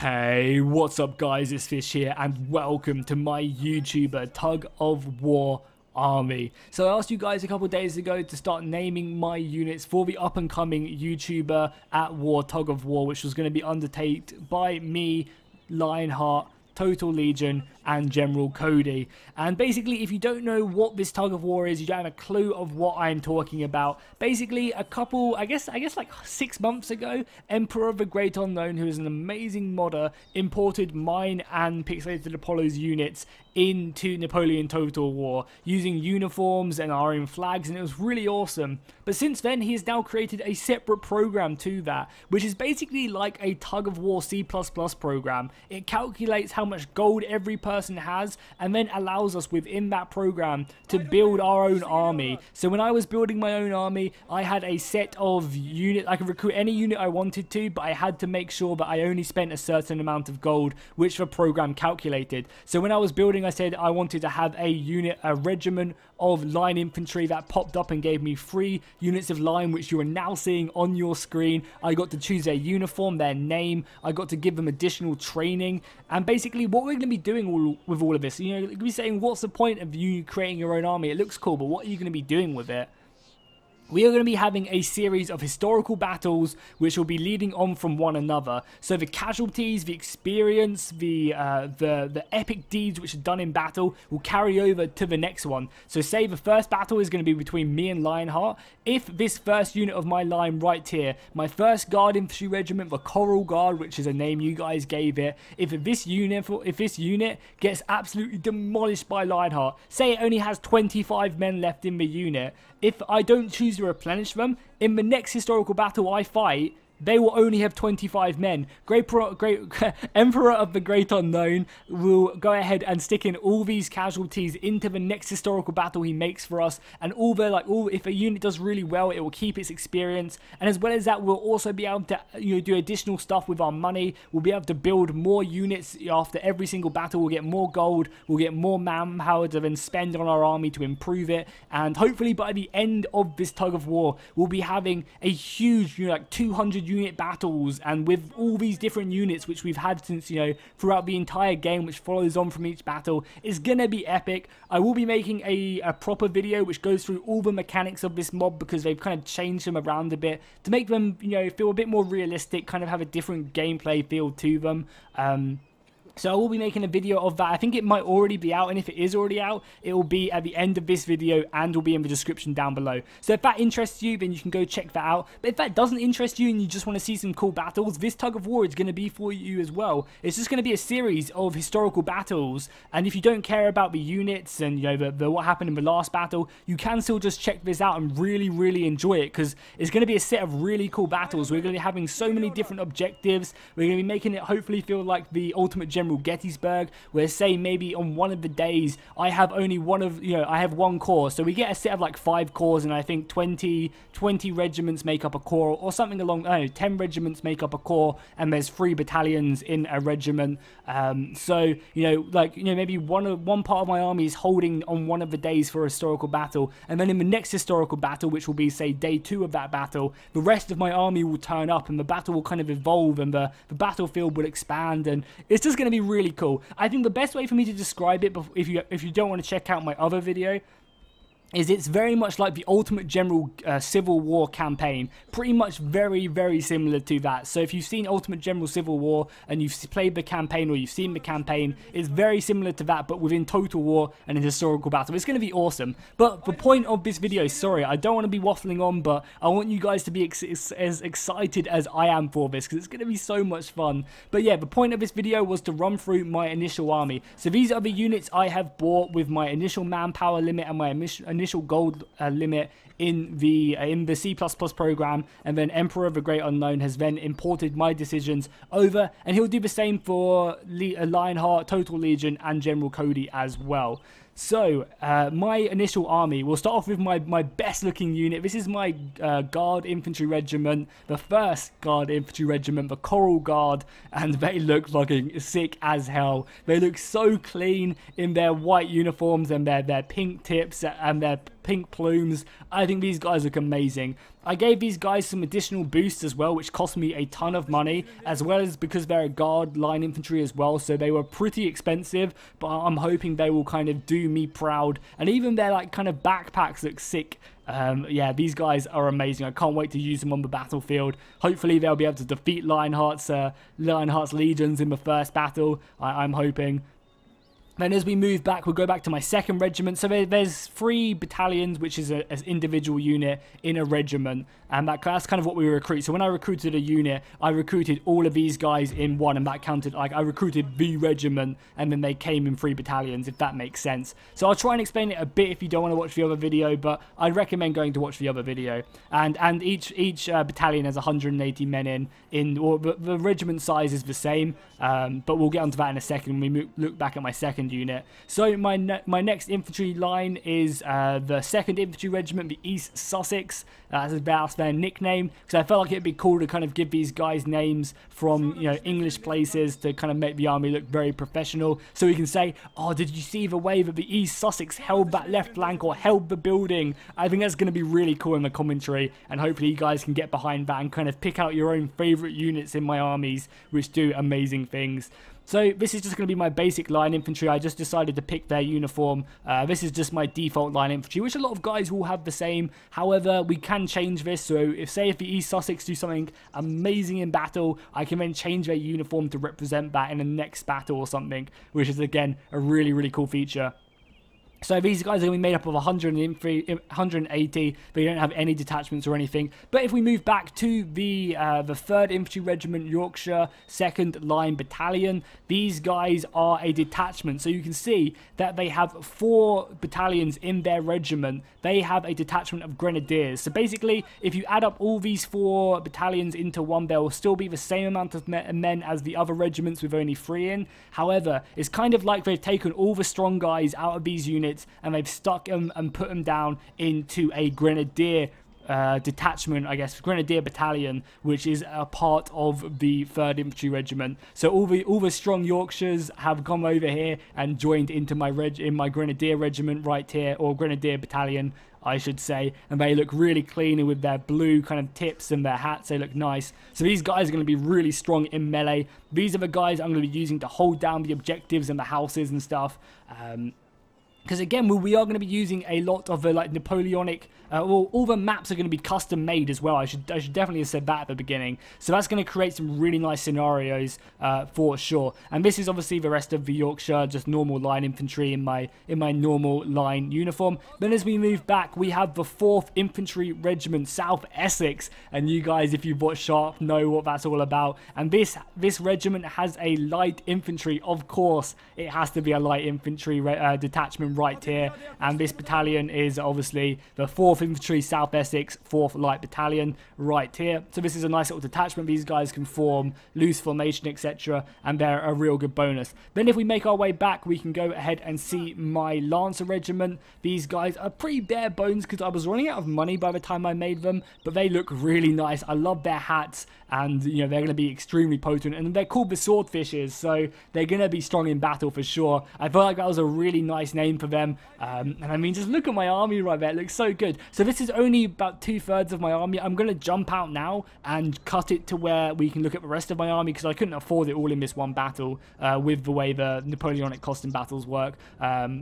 Hey, what's up guys, it's Fish here and welcome to my YouTuber Tug of War Army. So I asked you guys a couple days ago to start naming my units for the up and coming YouTuber at War Tug of War, which was going to be undertaken by me, Lionheart, Total Legion and General Cody. And basically, if you don't know what this Tug of War is, you don't have a clue of what I'm talking about. Basically, a couple, I guess like 6 months ago, Emperor of the Great Unknown, who is an amazing modder, imported mine and Pixelated Apollo's units into Napoleon Total War using uniforms and our own flags, and it was really awesome. But since then, he has now created a separate program to that, which is basically like a Tug of War C++ program. It calculates how much gold every person has and then allows us within that program to build our own army. So when I was building my own army, I had a set of units. I could recruit any unit I wanted to, but I had to make sure that I only spent a certain amount of gold, which the program calculated. So when I was building, I said I wanted to have a regiment of line infantry that popped up and gave me 3 units of line, which you are now seeing on your screen. I got to choose their uniform, their name, I got to give them additional training, and basically what we're going to be doing with all of this, you know, you'll be saying, what's the point of you creating your own army? It looks cool, but what are you going to be doing with it? We are going to be having a series of historical battles which will be leading on from one another. So the casualties, the experience, the epic deeds which are done in battle will carry over to the next one. So say the first battle is going to be between me and Lionheart. If this first unit of my line right here, my first Guard Infantry Regiment, the Coral Guard, which is a name you guys gave it, if this unit gets absolutely demolished by Lionheart, say it only has 25 men left in the unit, if I don't choose to replenish them, in the next historical battle I fight, they will only have 25 men. Emperor of the Great Unknown will go ahead and stick in all these casualties into the next historical battle he makes for us, and if a unit does really well, it will keep its experience, and as well as that, we'll also be able to do additional stuff with our money. We'll be able to build more units after every single battle. We'll get more gold, we'll get more manpower to then spend on our army to improve it, and hopefully by the end of this Tug of War, we'll be having a huge, like 200 unit battles, and with all these different units which we've had since, throughout the entire game, which follows on from each battle, is gonna be epic. I will be making a proper video which goes through all the mechanics of this mob, because they've kind of changed them around a bit to make them, feel a bit more realistic, kind of have a different gameplay feel to them. So I will be making a video of that. I think it might already be out, and if it is already out, it will be at the end of this video and will be in the description down below. So if that interests you, then you can go check that out. But if that doesn't interest you and you just want to see some cool battles, this Tug of War is going to be for you as well. It's just going to be a series of historical battles, and if you don't care about the units and what happened in the last battle, you can still just check this out and really enjoy it, because it's going to be a set of really cool battles. We're going to be having so many different objectives. We're going to be making it hopefully feel like the Ultimate General Gettysburg, where say maybe on one of the days I have only I have one corps, so we get a set of like 5 corps, and I think 20 regiments make up a corps, or something along, 10 regiments make up a corps, and there's 3 battalions in a regiment. So maybe one part of my army is holding on one of the days for a historical battle, and then in the next historical battle, which will be say day 2 of that battle, the rest of my army will turn up, and the battle will kind of evolve, and the battlefield will expand, and it's just going to be really cool. I think the best way for me to describe it, if you don't want to check out my other video, is it's very much like the Ultimate General Civil War campaign. Pretty much very similar to that. So if you've seen Ultimate General Civil War and you've played the campaign, or you've seen the campaign, it's very similar to that, but within Total War and in historical battle. It's going to be awesome. But the point of this video, sorry, I don't want to be waffling on, but I want you guys to be as excited as I am for this, because it's going to be so much fun. But yeah, the point of this video was to run through my initial army. So these are the units I have bought with my initial manpower limit and my initial gold limit in the C++ program, and then Emperor of the Great Unknown has then imported my decisions over, and he'll do the same for Lionheart, Total Legion, and General Cody as well. So, my initial army, we'll start off with my best looking unit. This is my Guard Infantry Regiment, the 1st Guard Infantry Regiment, the Coral Guard, and they look fucking sick as hell. They look so clean in their white uniforms and their pink tips and their pink plumes. I think these guys look amazing. I gave these guys some additional boosts as well, which cost me a ton of money, as well as because they're a guard line infantry as well, so they were pretty expensive, but I'm hoping they will kind of do me proud. And even their like kind of backpacks look sick. Yeah, these guys are amazing. I can't wait to use them on the battlefield. Hopefully they'll be able to defeat Lionheart's legions in the first battle. I'm hoping. Then as we move back, we'll go back to my 2nd regiment. So there's 3 battalions, which is an individual unit in a regiment. And that's kind of what we recruit. So when I recruited a unit, I recruited all of these guys in one. And that counted, like, I recruited the regiment. And then they came in 3 battalions, if that makes sense. So I'll try and explain it a bit if you don't want to watch the other video. But I'd recommend going to watch the other video. And each battalion has 180 men or the regiment size is the same. But we'll get onto that in a second when we look back at my 2nd unit. So my next infantry line is the 2nd Infantry Regiment, the East Sussex. That's their nickname, because I felt like it'd be cool to kind of give these guys names from, you know, English places to kind of make the army look very professional. So we can say, oh, did you see the way that the East Sussex held that left flank or held the building? I think that's going to be really cool in the commentary, and hopefully you guys can get behind that and kind of pick out your own favourite units in my armies which do amazing things. So this is just going to be my basic line infantry. I just decided to pick their uniform. This is just my default line infantry, which a lot of guys will have the same. However, we can change this. So if the East Sussex do something amazing in battle, I can then change their uniform to represent that in the next battle or something, which is again a really, really cool feature. So these guys are going to be made up of 180, but you don't have any detachments or anything. But if we move back to the 3rd Infantry Regiment, Yorkshire 2nd Line Battalion, these guys are a detachment. So you can see that they have 4 battalions in their regiment. They have a detachment of Grenadiers. So basically, if you add up all these 4 battalions into one, there will still be the same amount of men as the other regiments with only 3 in. However, it's kind of like they've taken all the strong guys out of these units and they've stuck them and put them down into a Grenadier detachment, I guess, Grenadier battalion, which is a part of the 3rd Infantry Regiment. So all the strong Yorkshires have come over here and joined into my Grenadier Regiment right here, or Grenadier battalion, I should say, and they look really clean with their blue kind of tips and their hats. They look nice. So these guys are going to be really strong in melee. These are the guys I'm going to be using to hold down the objectives and the houses and stuff. Because again, we are going to be using a lot of the like Napoleonic, all the maps are going to be custom made as well. I should definitely have said that at the beginning. So that's going to create some really nice scenarios for sure. And this is obviously the rest of the Yorkshire, just normal line infantry in my normal line uniform. Then as we move back, we have the 4th Infantry Regiment, South Essex. And you guys, if you've watched Sharp, know what that's all about. And this regiment has a light infantry, of course. It has to be a light infantry detachment right here, and this battalion is obviously the 4th Infantry South Essex 4th Light Battalion right here. So this is a nice little detachment. These guys can form loose formation, etc., and they're a real good bonus. Then if we make our way back, we can go ahead and see my Lancer Regiment. These guys are pretty bare bones because I was running out of money by the time I made them, but they look really nice. I love their hats, and you know, they're going to be extremely potent, and they're called the Swordfishes, so they're going to be strong in battle for sure. I feel like that was a really nice name for them, and I mean, just look at my army right there. It looks so good. So this is only about 2/3 of my army. I'm going to jump out now and cut it to where we can look at the rest of my army, because I couldn't afford it all in this one battle with the way the Napoleonic custom battles work.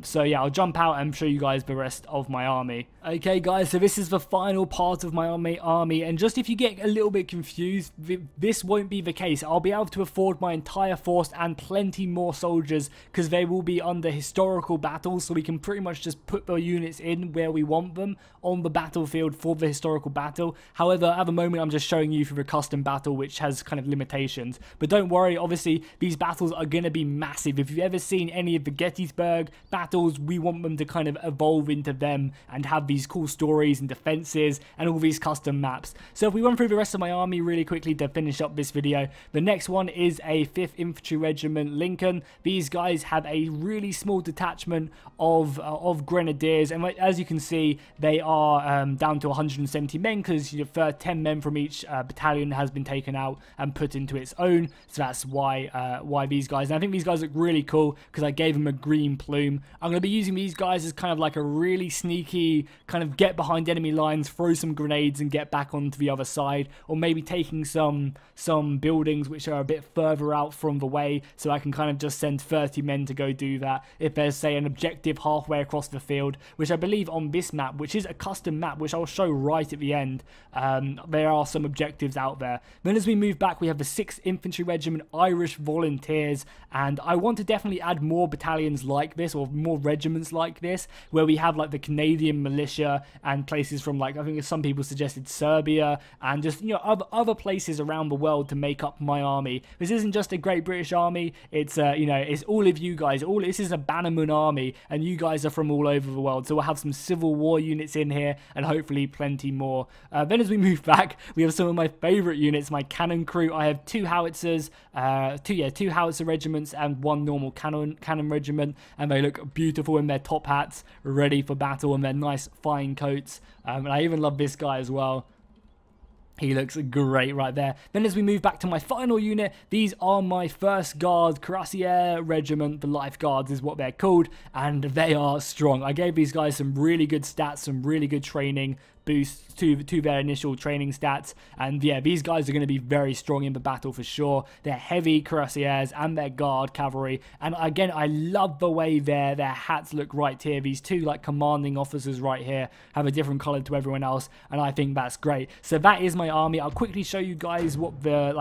So yeah, I'll jump out and show you guys the rest of my army. Okay guys, so this is the final part of my army, and just if you get a little bit confused, this won't be the case. I'll be able to afford my entire force and plenty more soldiers, because they will be under historical battles, so we can pretty much just put the units in where we want them on the battlefield for the historical battle. However, at the moment I'm just showing you for the custom battle, which has kind of limitations. But don't worry, obviously these battles are going to be massive. If you've ever seen any of the Gettysburg battles, we want them to kind of evolve into them and have these cool stories and defenses and all these custom maps. So if we run through the rest of my army really quickly, quickly to finish up this video. The next one is a 5th Infantry Regiment Lincoln. These guys have a really small detachment of grenadiers, and as you can see, they are down to 170 men because 10 men from each battalion has been taken out and put into its own. So that's why these guys. And I think these guys look really cool because I gave them a green plume. I'm going to be using these guys as kind of like a really sneaky kind of get behind enemy lines, throw some grenades and get back onto the other side, or maybe taking some buildings which are a bit further out from the way, so I can kind of just send 30 men to go do that if there's, say, an objective halfway across the field, which I believe on this map, which is a custom map, which I'll show right at the end, there are some objectives out there. Then as we move back, we have the 6th Infantry Regiment Irish Volunteers, and I want to definitely add more battalions like this, or more regiments like this, where we have like the Canadian militia and places from, like, I think some people suggested Serbia, and just, other places around the world to make up my army. This isn't just a great British army, it's it's all of you guys. This is a Bannerman army, and you guys are from all over the world, so we'll have some Civil War units in here, and hopefully plenty more. Then as we move back, we have some of my favourite units, my cannon crew. I have 2 howitzers, 2 howitzer regiments, and 1 normal cannon regiment, and they look beautiful in their top hats, ready for battle, and their nice fine coats. And I even love this guy as well. He looks great right there. Then as we move back to my final unit, these are my 1st Guard Cuirassier Regiment. The Life Guards is what they're called, and they are strong. I gave these guys some really good stats, some really good training boosts to their initial training stats, and yeah, these guys are going to be very strong in the battle for sure. They're heavy cuirassiers and they're guard cavalry, and again, I love the way their hats look right here. These 2 like commanding officers right here have a different color to everyone else, and I think that's great. So that is my army. I'll quickly show you guys what the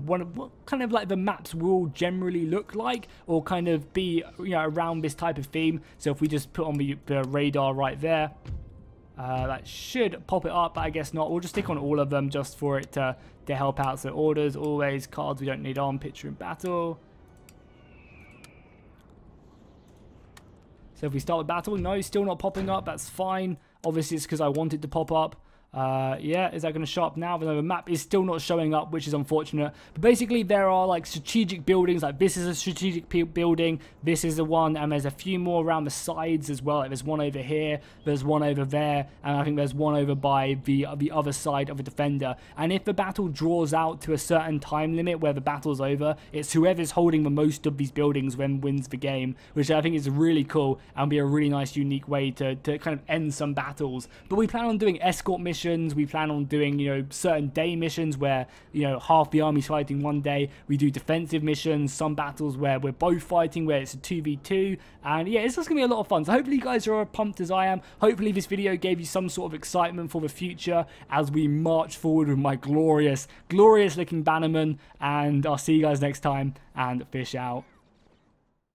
what kind of like the maps will generally look like, or kind of be around this type of theme. So if we just put on the radar right there, that should pop it up, but I guess not. We'll just stick on all of them just for it to help out. So orders, always, cards we don't need on, picture in battle. So if we start with battle, no, still not popping up, that's fine. Obviously it's because I want it to pop up. Yeah, is that going to show up now? The map is still not showing up, which is unfortunate. But basically, there are like strategic buildings. Like this is a strategic building. This is the one, and there's a few more around the sides as well. Like there's one over here. There's one over there, and I think there's one over by the other side of a defender. And if the battle draws out to a certain time limit where the battle's over, it's whoever's holding the most of these buildings then wins the game, which I think is really cool and be a really nice, unique way to kind of end some battles. But we plan on doing escort missions. We plan on doing, certain day missions where, half the army's fighting one day. We do defensive missions, some battles where we're both fighting, where it's a 2v2. And yeah, it's just going to be a lot of fun. So hopefully you guys are pumped as I am. Hopefully this video gave you some sort of excitement for the future as we march forward with my glorious, glorious looking Bannerman. And I'll see you guys next time, and fish out.